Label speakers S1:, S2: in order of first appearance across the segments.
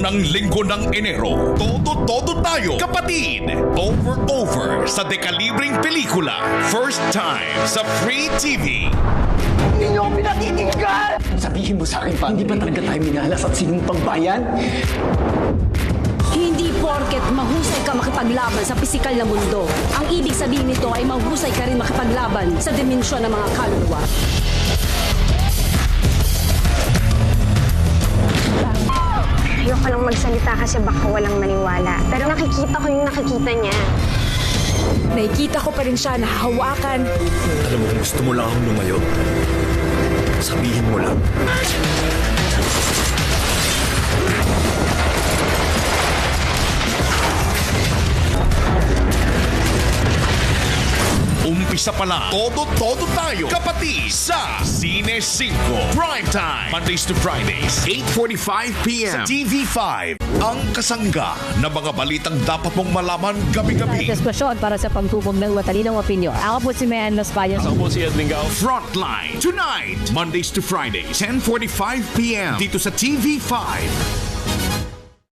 S1: unang linggo ng Enero. Todo tayo, kapatid! Over sa dekalibreng pelikula. First time sa Free TV.
S2: Hindi niyo ako pinakikinggan! Sabihin mo sa akin pa, hindi ba talaga tayo minalas at sinumpang bayan?
S3: Hindi porket mahusay ka makipaglaban sa pisikal na mundo. Ang ibig sabihin nito ay mahusay ka rin makipaglaban sa dimensyon ng mga kaluluwa.
S4: Ayoko lang magsalita kasi baka walang maniwala. Pero nakikita ko yung nakikita niya.
S3: Nakikita ko pa rin siya nahahawakan.
S5: Alam mo kung gusto mo lang akong lumayo, sabihin mo lang.
S1: Umpisa pa lang, todo tayo, kapatid, sa Cine 5. Prime time, Mondays to Fridays, 8:45 p.m. sa TV5. Ang kasangga na mga balitang dapat mong malaman gabi-gabi.
S6: Diskusyon para sa pagtubog ng matalinong opinyon. Ako po si Mayan Los Payas.
S5: Ako po si Edwin Gao.
S1: Frontline, tonight, Mondays to Fridays, 10:45 p.m. dito sa TV5.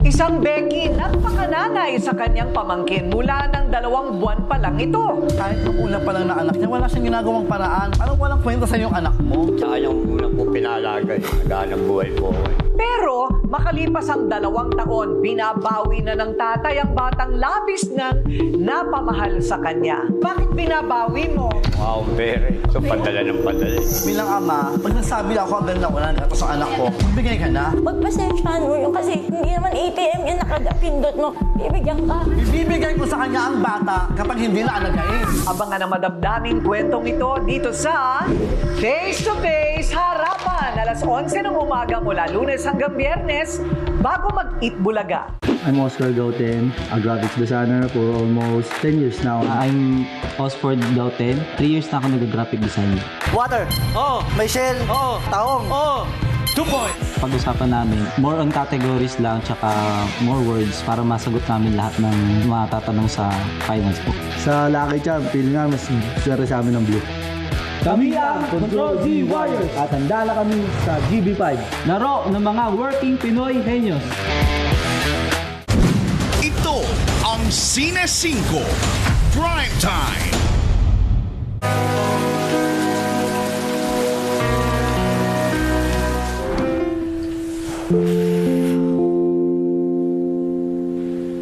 S7: Isang Becky napakananay sa kanyang pamangkin mula ng 2 buwan pa lang ito.
S8: Kahit nung una pa lang na anak niya, wala siyang ginagawang paraan. Parang walang kwenta sa yung anak mo.
S9: Tsaka yung una po pinalagan, naghanap buhay po.
S7: Pero makalipas ang 2 taon, binabawi na ng tatay ang batang labis nang napamahal sa kanya. Bakit binabawi mo?
S9: Wow, pere. So, padala ng padala.
S8: Bilang ama, pag nasabi ako ang ganda wala na tapos ang anak ko, magbigay ka na.
S10: Pagpasensyahan mo yun kasi hindi naman ATM yan nakagapindot mo. Bibigyan ka.
S8: Ibibigay ko sa kanya ang bata kapag hindi na alagain.
S7: Abangan ang madamdaming kwentong ito dito sa Face to Face Harapan. Alas 11 ng umaga mula Lunes hanggang Biyernes bago mag-Itbulaga.
S11: I'm Oscar Gauten, a graphics designer for almost 10 years now. I'm Osford Gauten, 3 years na ako nag-graphic design.
S8: Water!
S5: Oo!
S8: May shell!
S5: Oo!
S8: Taong!
S5: Oo! 2 points!
S11: Pag-usapan namin, more on categories lang, tsaka more words para masagot namin lahat ng mga tatanong sa finals po. Sa Lucky Charm, feeling nga mas swerte sa amin ng blue. Kami ang Control Z Warriors at handa na kami sa GB5. Laro ng mga working Pinoy Genius.
S1: Ito ang Cine 5 Prime Time.